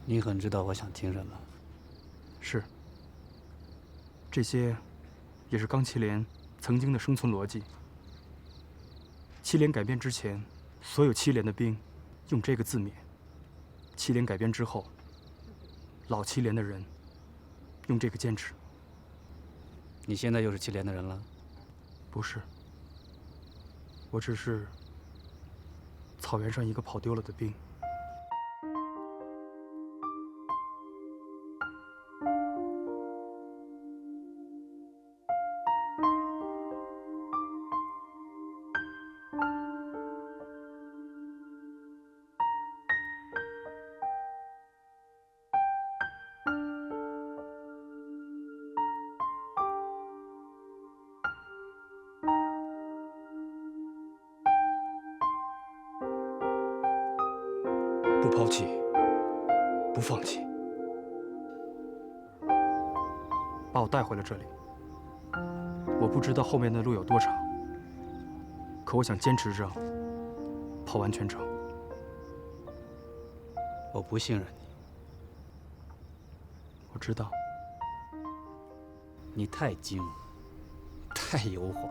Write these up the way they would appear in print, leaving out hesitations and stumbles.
你很知道我想听什么。是。这些，也是钢麒麟曾经的生存逻辑。麒麟改编之前，所有麒麟的兵用这个自勉；麒麟改编之后，老麒麟的人用这个坚持。你现在又是麒麟的人了？不是，我只是草原上一个跑丢了的兵。不抛弃，不放弃，把我带回了这里。我不知道后面的路有多长，可我想坚持着跑完全程。我不信任你。我知道，你太精，太油滑。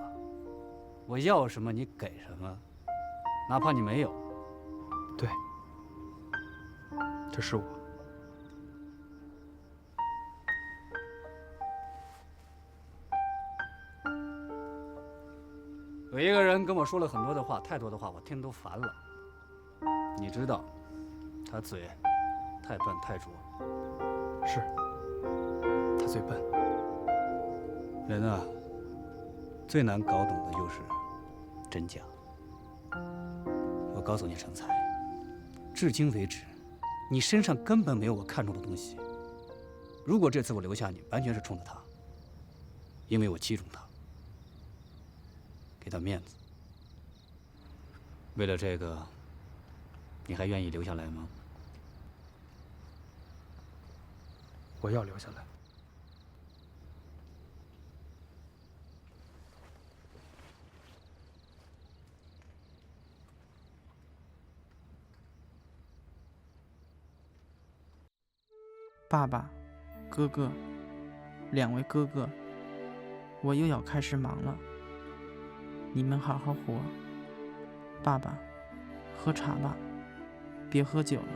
我要什么你给什么，哪怕你没有。对。这是我。有一个人跟我说了很多的话，太多的话，我听都烦了。你知道，他嘴太笨太拙。是，他最笨。人啊，最难搞懂的就是真假。我告诉你，成才，至今为止。你身上根本没有我看中的东西。如果这次我留下你，完全是冲着他，因为我器重他，给他面子。为了这个，你还愿意留下来吗？我要留下来。爸爸，哥哥，2位哥哥，我又要开始忙了。你们好好活。爸爸，喝茶吧，别喝酒了。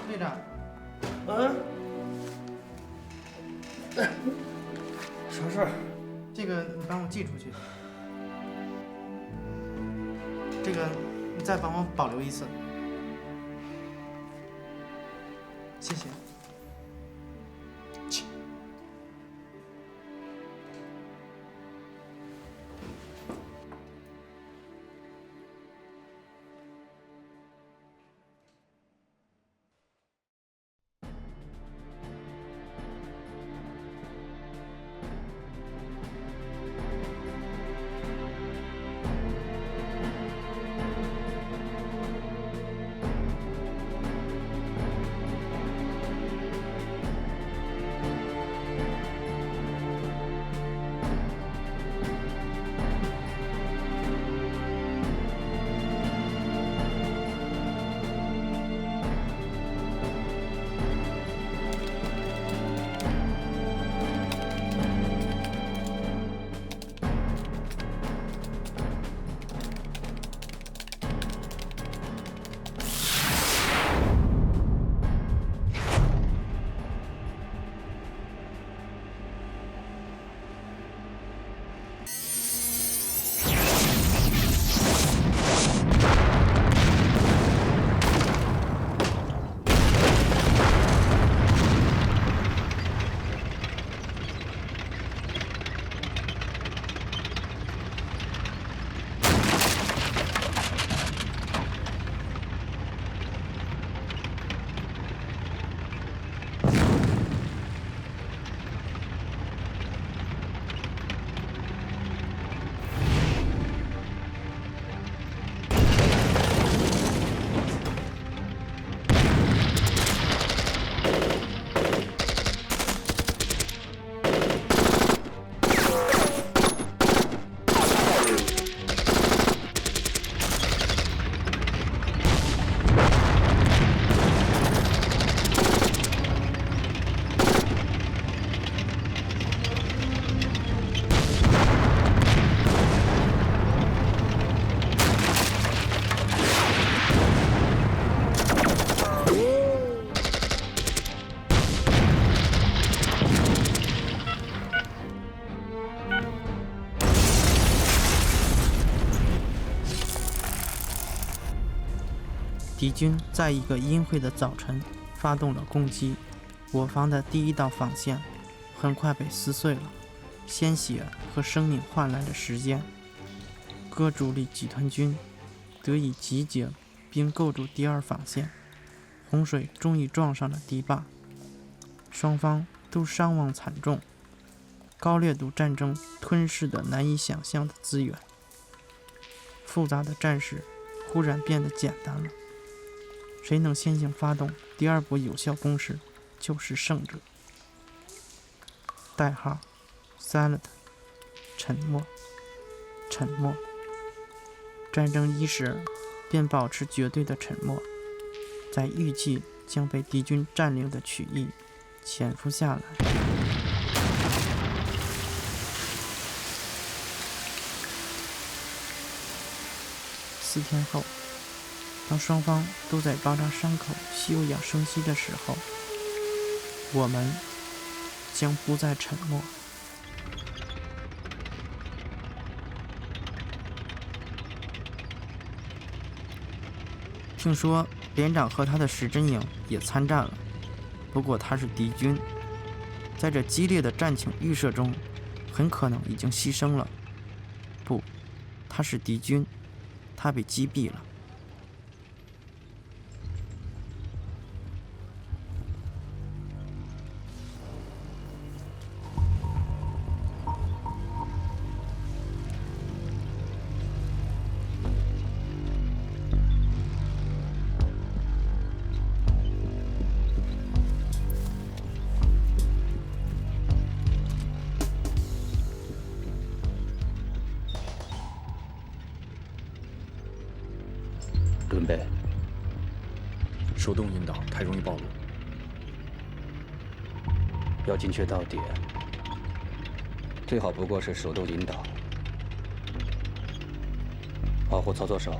队长，啥事儿？这个你帮我寄出去。这个你再帮我保留1次，谢谢。敌军在一个阴晦的早晨发动了攻击，我方的第一道防线很快被撕碎了，鲜血和生命换来的时间，各主力集团军得以集结并构筑第二防线，洪水终于撞上了堤坝，双方都伤亡惨重。高烈度战争吞噬的难以想象的资源，复杂的战事忽然变得简单了。谁能先行发动第二波有效攻势，就是胜者。代号 Silent， 沉默，沉默。战争伊始便保持绝对的沉默，在预计将被敌军占领的曲域潜伏下来。4天后，当双方都在包扎伤口、休养生息的时候，我们将不再沉默。听说连长和他的石真营也参战了，不过他是敌军，在这激烈的战情预设中，很可能已经牺牲了。不，他是敌军，他被击毙了。准备。手动引导太容易暴露，要精确到点，最好不过是手动引导。保护操作手。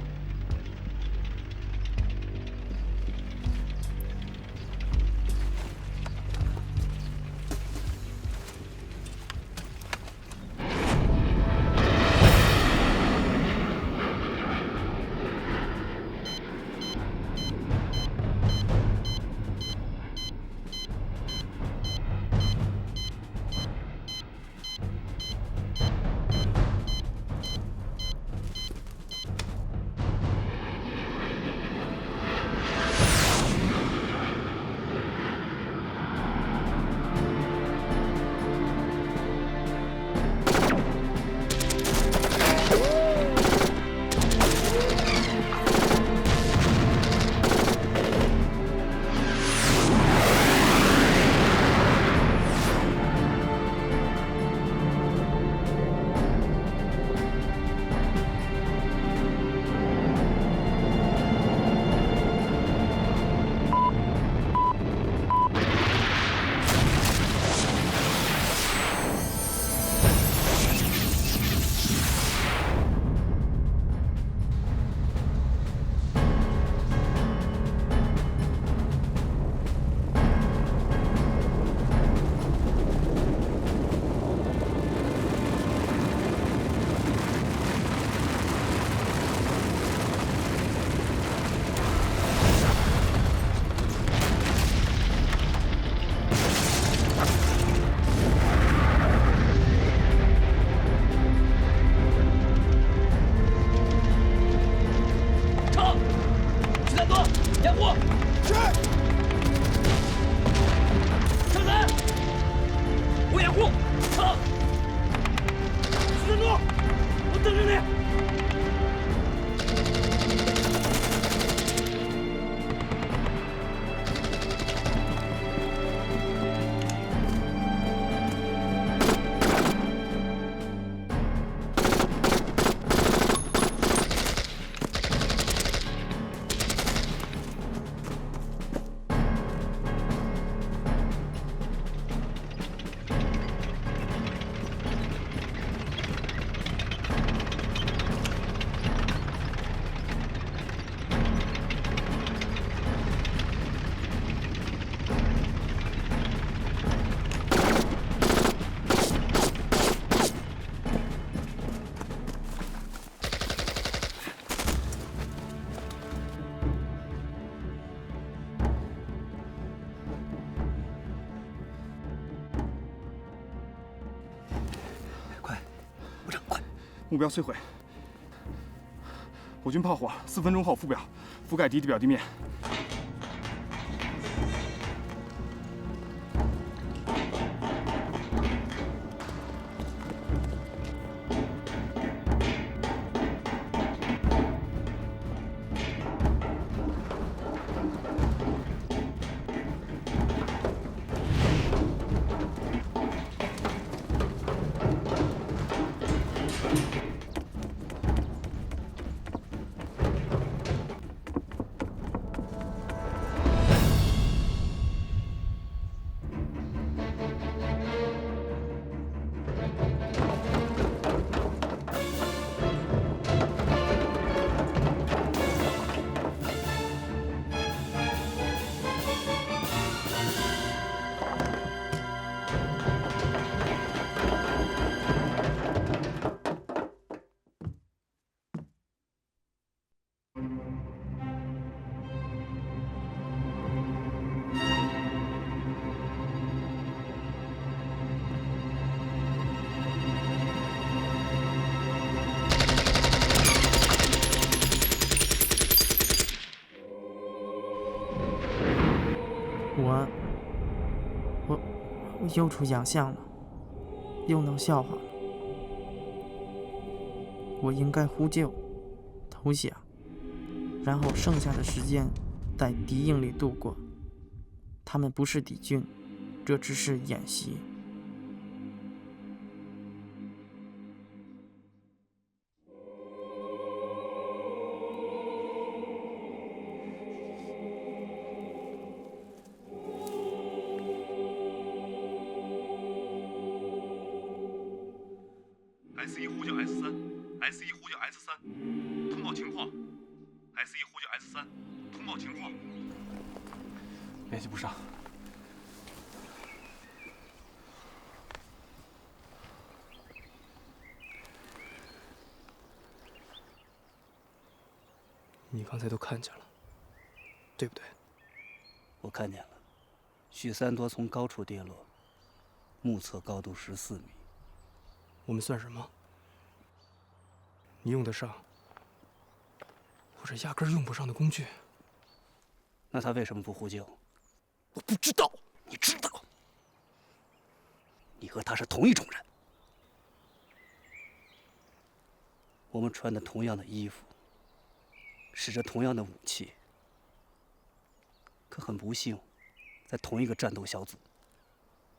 目标摧毁。我军炮火4分钟后附表，覆盖敌地表地面。我又出洋相了，又闹笑话了。我应该呼救、投降，然后剩下的时间在敌营里度过。他们不是敌军，这只是演习。S1呼叫 S3，S1呼叫 S3，通报情况。S1呼叫 S3，通报情况。联系不上。你刚才都看见了，对不对？我看见了，许三多从高处跌落，目测高度14米。我们算什么？你用得上，或者压根儿用不上的工具。那他为什么不呼救？我不知道。你知道，你和他是同一种人。我们穿的同样的衣服，使着同样的武器，可很不幸，在同一个战斗小组。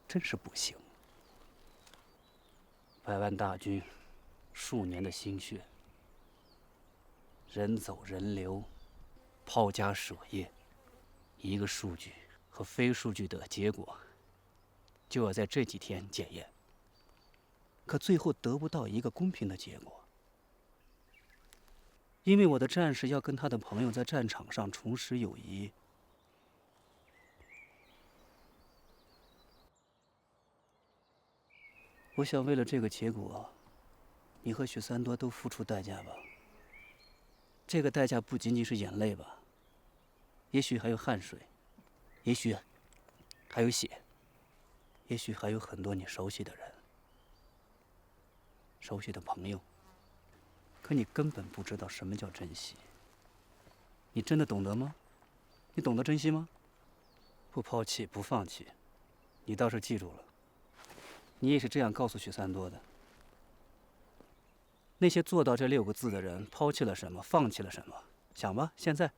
真是不幸。百万大军，数年的心血，人走人流，抛家舍业，一个数据和非数据的结果，就要在这几天检验。可最后得不到一个公平的结果，因为我的战士要跟他的朋友在战场上重拾友谊。我想为了这个结果，你和许三多都付出代价吧。这个代价不仅仅是眼泪吧，也许还有汗水，也许还有血，也许还有很多你熟悉的人，熟悉的朋友。可你根本不知道什么叫珍惜。你真的懂得吗？你懂得珍惜吗？不抛弃，不放弃，你倒是记住了。你也是这样告诉许三多的。那些做到这6个字的人，抛弃了什么，放弃了什么？想吧，现在。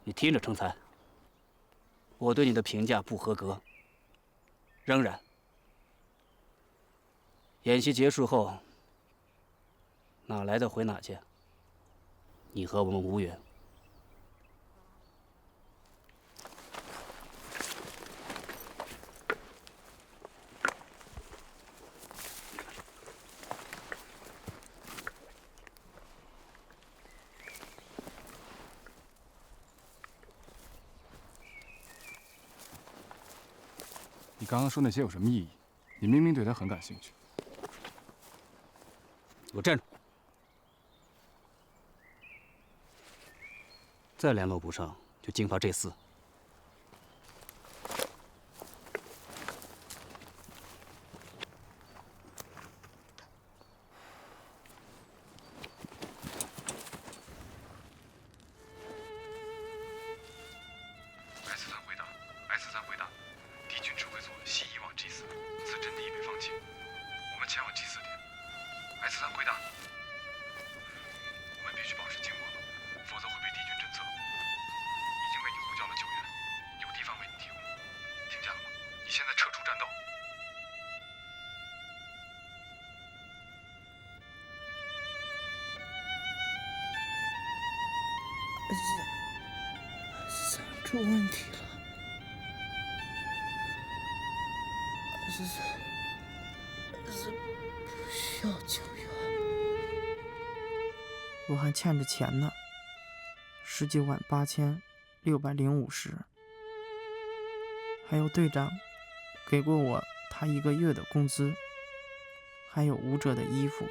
你听着，成才，我对你的评价不合格。仍然，演习结束后，哪来的回哪去。你和我们无缘。你刚刚说那些有什么意义？你明明对他很感兴趣。给我站住！再联络不上，就经罚这4。想出问题了。是不需要救援。我还欠着钱呢，198650，还有队长给过我他1个月的工资，还有舞者的衣服。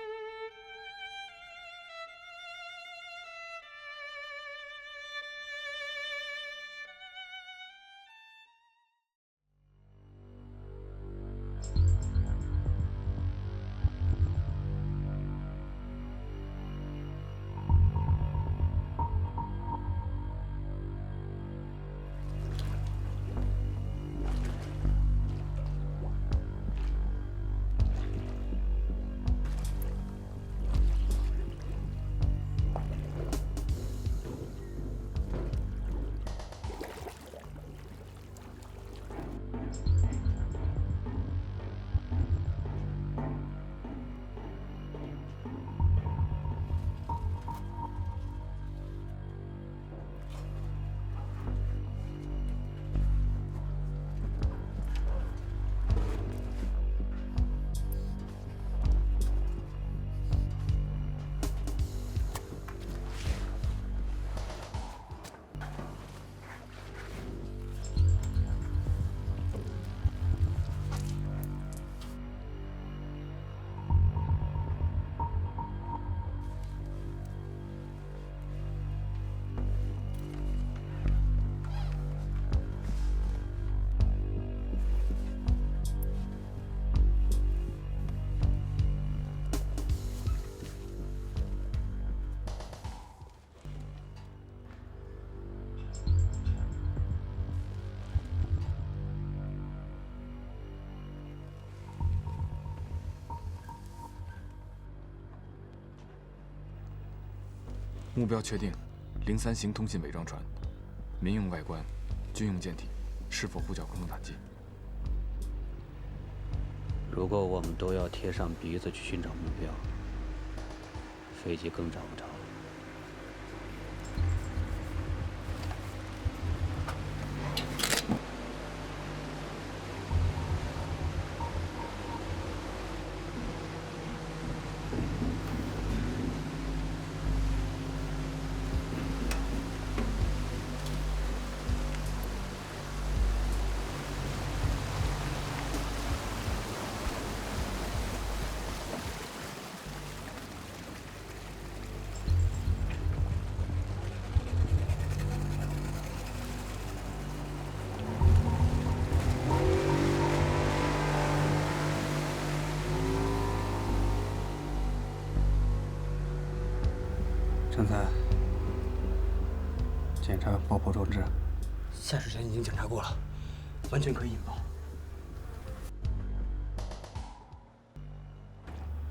目标确定，03型通信伪装船，民用外观，军用舰体，是否呼叫空中打击？如果我们都要贴上鼻子去寻找目标，飞机更找不着。陈才，检查爆破装置。下水前已经检查过了，完全可以引爆。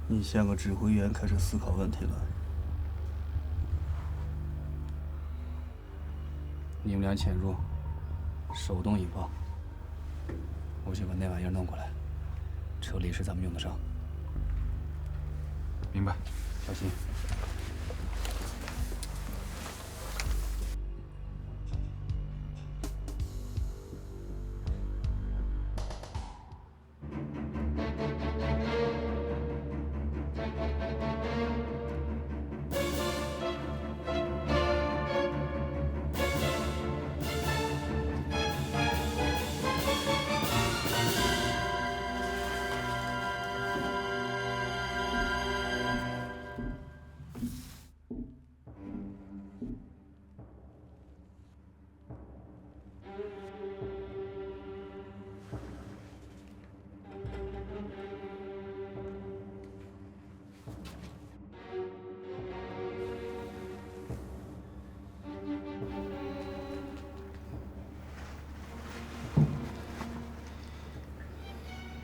你像个指挥员，开始思考问题了。你们俩潜入，手动引爆。我去把那玩意儿弄过来，车离时咱们用得上。明白。小心。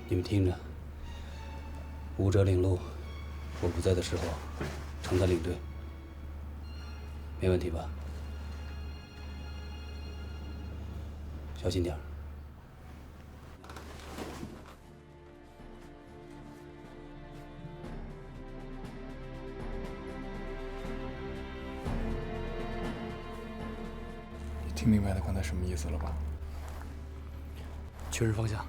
你们听着，舞者领路，我不在的时候，常在领队，没问题吧？小心点儿。听明白他刚才什么意思了吧？确认方向。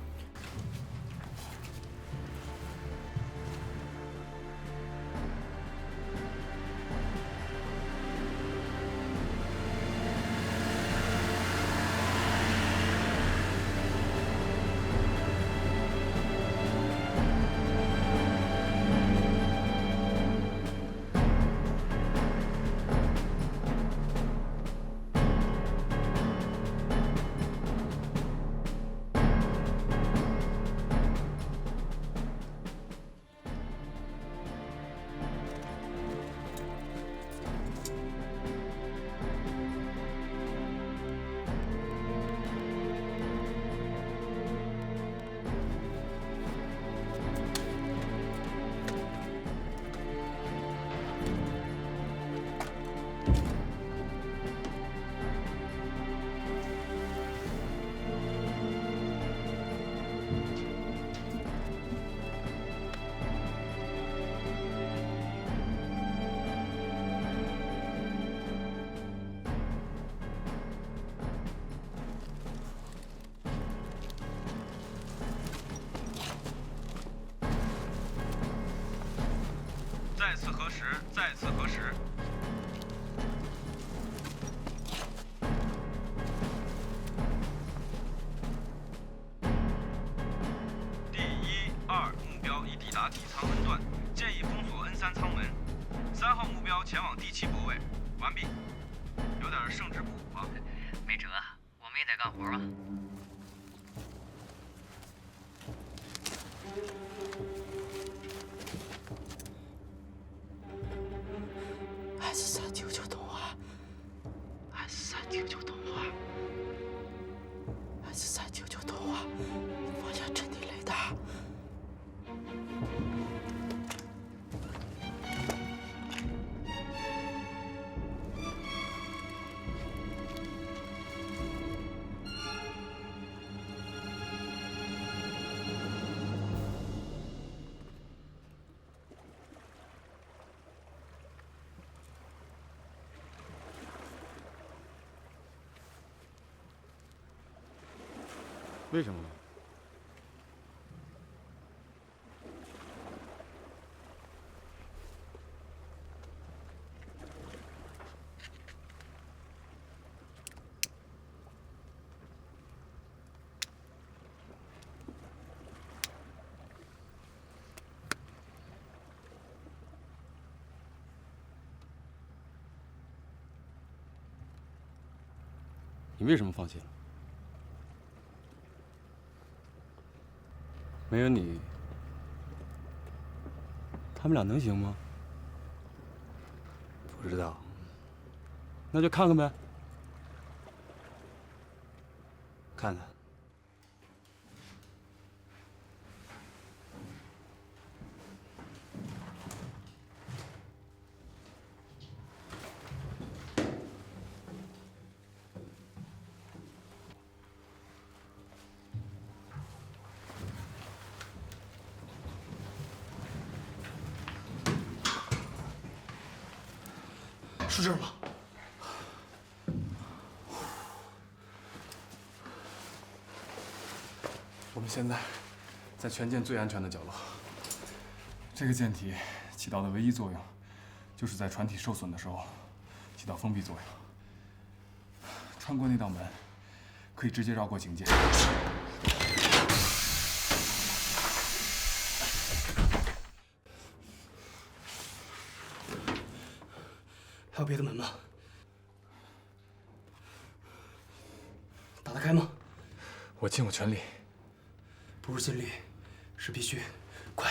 再次核实，再次核实。第1、2目标已抵达底舱 N 段，建议封锁 N3舱门。3号目标前往第7泊位，完毕。有点胜之不武啊。没辙，我们也得干活啊。S399动画，S399动画，S399动画，放下阵地雷达。为什么呢？你为什么放弃了？没有你，他们俩能行吗？不知道。那就看看呗。看看。是这儿吗？我们现在在全舰最安全的角落。这个舰体起到的唯一作用，就是在船体受损的时候起到封闭作用。穿过那道门，可以直接绕过警戒。还有别的门吗？打得开吗？我尽我全力。不是尽力，是必须。快！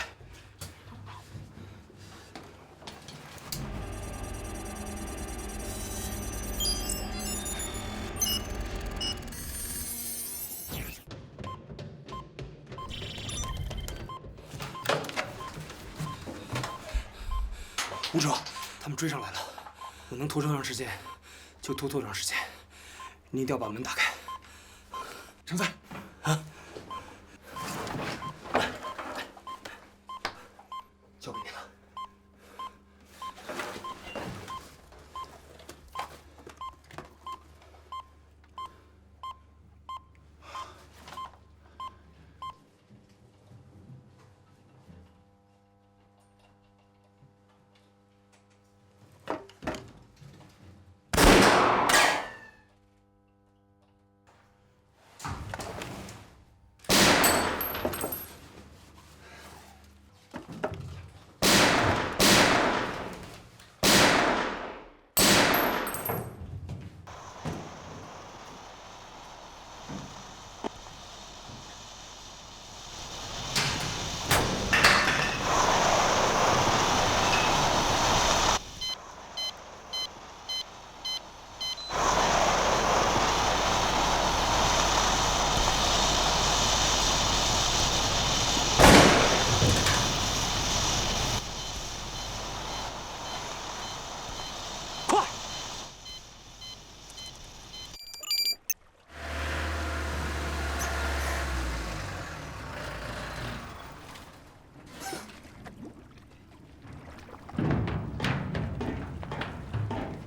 武者，他们追上来了。我能拖多长时间，就拖多长时间。你一定要把门打开。程赛，啊！交给你了。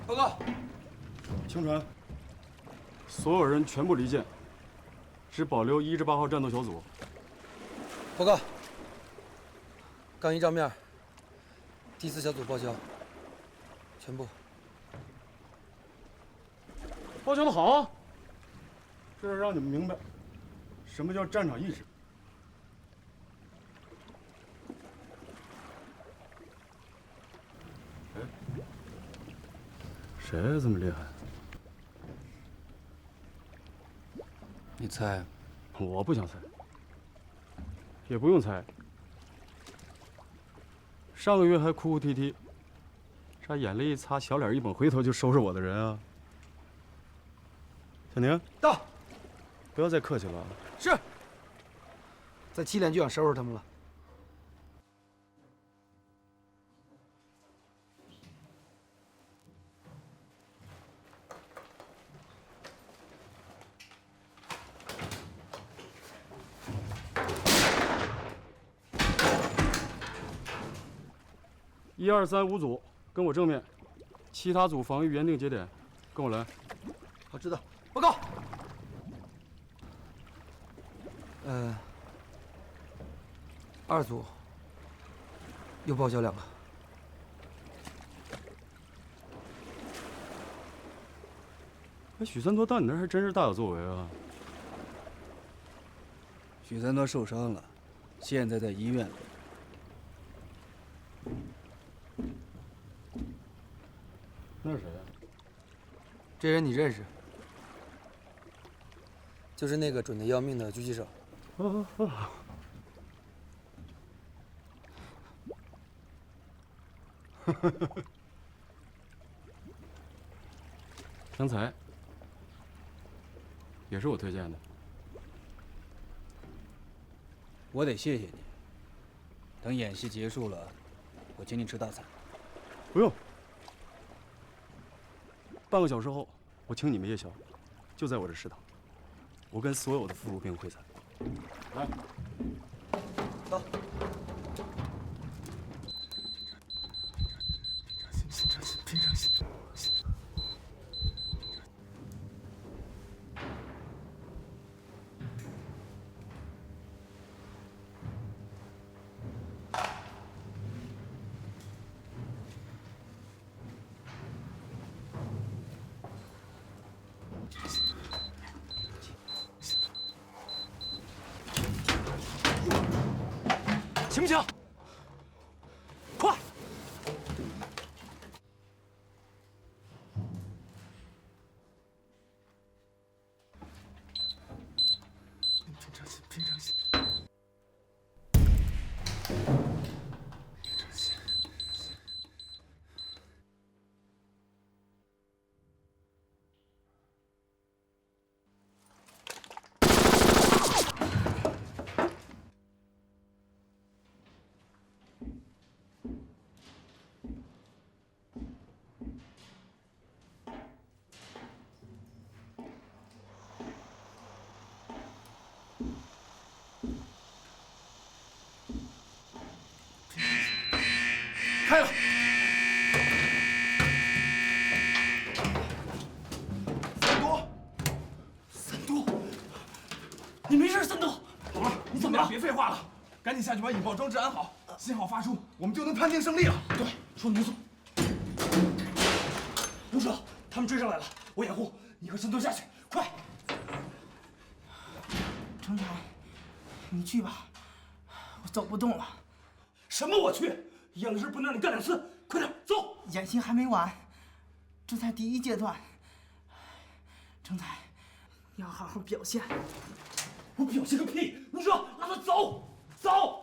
报告，清船，所有人全部离舰，只保留1至8号战斗小组。报告，刚一照面，第4小组报销，全部。报销的好啊，这是让你们明白什么叫战场意识。谁这么厉害？你猜？我不想猜，也不用猜。上个月还哭哭啼啼，啥眼泪一擦，小脸一绷，回头就收拾我的人啊！小宁，到，不要再客气了。是。再7连就想收拾他们了。1、2、3、5组跟我正面，其他组防御原定节点，跟我来。好，知道。报告。2组又报销2个。哎，许三多到你那儿还真是大有作为啊！许三多受伤了，现在在医院里。那是谁呀？这人你认识？就是那个准得要命的狙击手。成才，也是我推荐的。我得谢谢你。等演习结束了，我请你吃大餐。不用，半个小时后我请你们夜宵，就在我这食堂。我跟所有的俘虏兵会餐。来，走。平常心。请讲，快！平常心。开了。三多，你没事，三多？好了，你怎么了？别废话了，赶紧下去把引爆装置安好，信号发出，我们就能判定胜利了。对，说的没错。刘哲，他们追上来了，我掩护，你和三多下去，快！程才，你去吧，我走不动了。什么我去？一样的事不能让你干2次，快点走！演习还没完，这才第1阶段。成才，你要好好表现。我表现个屁！陆哲，让他走，走，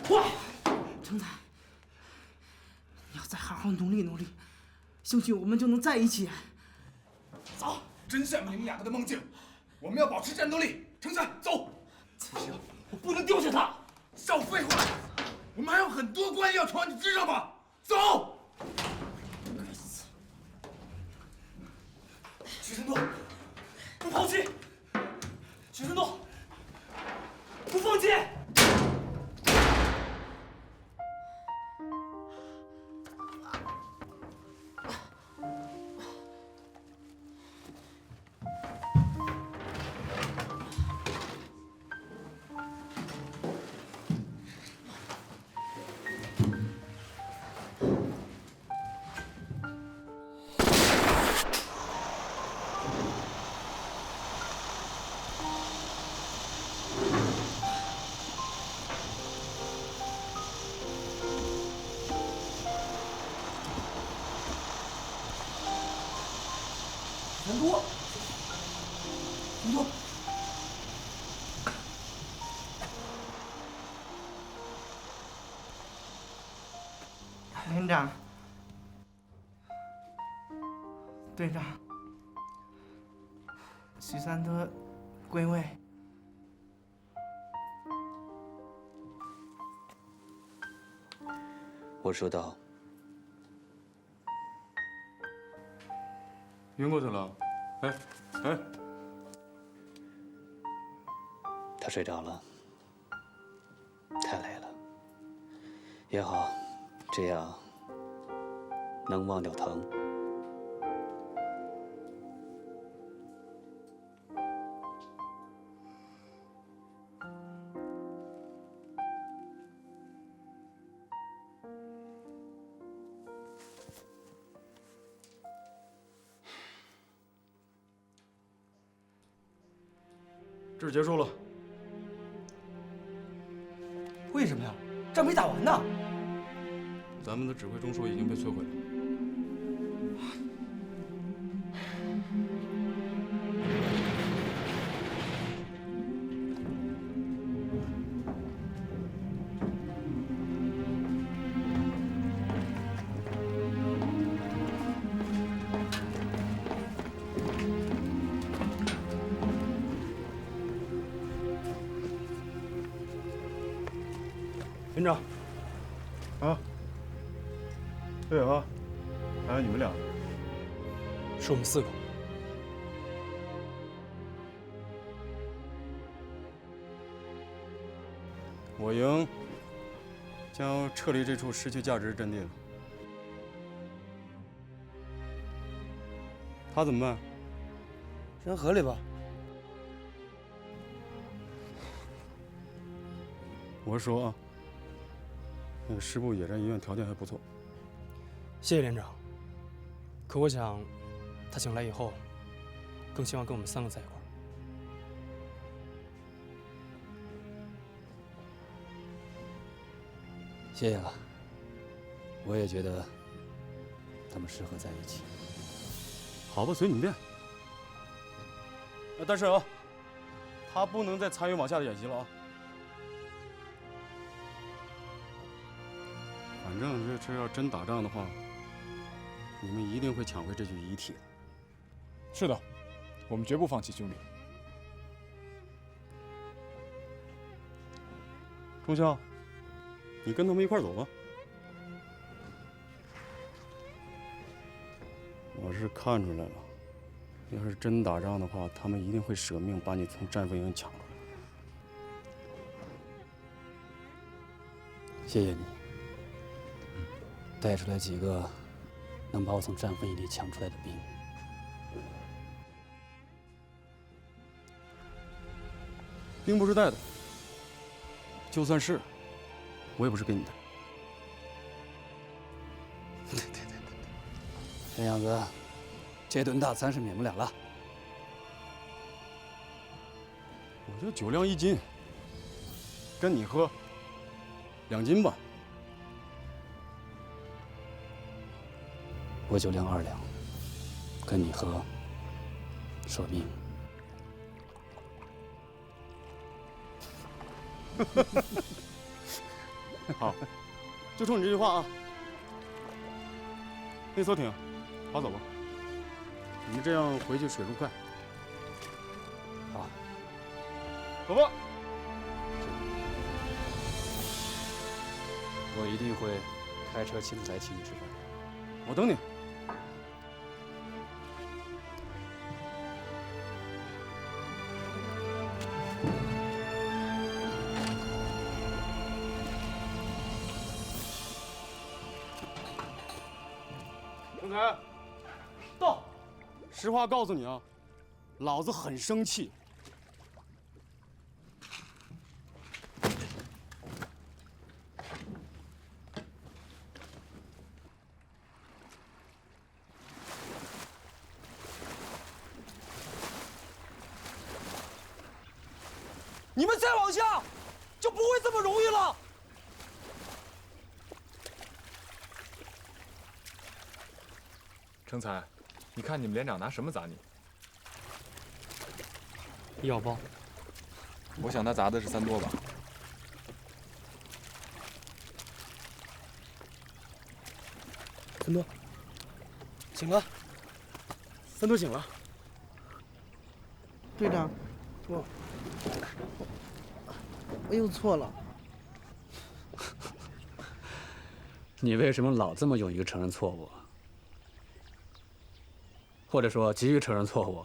快！成才，你要再好好努力努力，兴许我们就能在一起。走！真羡慕你们2个的梦境。我们要保持战斗力。成才，走！不行，我不能丢下他。少废话！我们还有很多关要闯，你知道吗？走！许承东，不抛弃！许承东，不放弃！陈多，陈多，连长，队长，许三多归位。我收到。晕过去了。哎，他睡着了，太累了。也好，这样能忘掉疼。这是结束了。为什么呀？仗没打完呢。咱们的指挥中枢已经被摧毁了。连长，啊，对啊，还有你们俩，是我们4个。我营将要撤离这处失去价值阵地了。他怎么办？扔河里吧。我是说啊，那个师部野战医院条件还不错。谢谢连长。可我想，他醒来以后，更希望跟我们3个在一块儿。谢谢了。我也觉得他们适合在一起。好吧，随你便。但是啊，他不能再参与往下的演习了啊。反正这要真打仗的话，你们一定会抢回这具遗体的。是的，我们绝不放弃，兄弟。钟孝，你跟他们一块儿走吧。我是看出来了，要是真打仗的话，他们一定会舍命把你从战俘营抢出来。谢谢你，带出来几个能把我从战俘营里抢出来的兵。兵不是带的，就算是，我也不是给你的。看样子，这顿大餐是免不了了。我就酒量1斤，跟你喝2斤吧。我酒量2两。跟你和说命。好，就冲你这句话啊！内缩艇，好走吧。你们这样回去水路快。好，走吧。我一定会开车亲自来请你吃饭。我等你。成才，到。实话告诉你啊，老子很生气。你们再往下，就不会这么容易了。成才，你看你们连长拿什么砸你？医药包。我想他砸的是3多吧。3多，醒了。3多醒了。队长，我又错了。你为什么老这么勇于承认错误？或者说急于承认错误？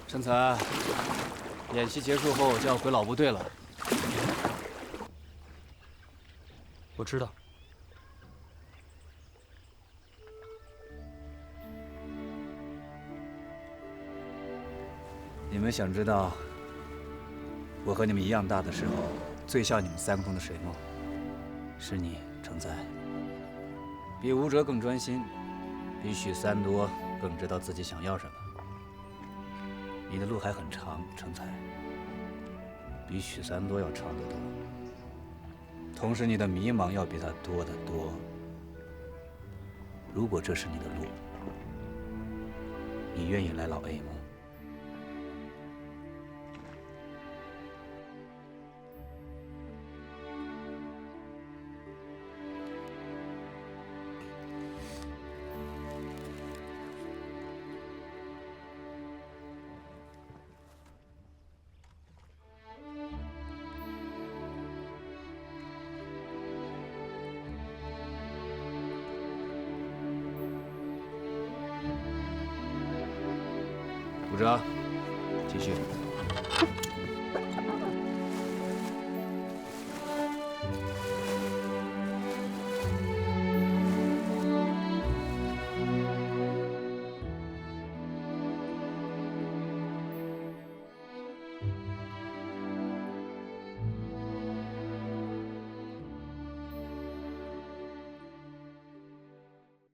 成才，演习结束后就要回老部队了。我知道。你们想知道我和你们一样大的时候，最像你们3个中的谁吗？是你，成才。比吴哲更专心，比许3多更知道自己想要什么。你的路还很长，成才，比许3多要长得多。同时，你的迷茫要比他多得多。如果这是你的路，你愿意来老 A 吗？鼓掌，继续。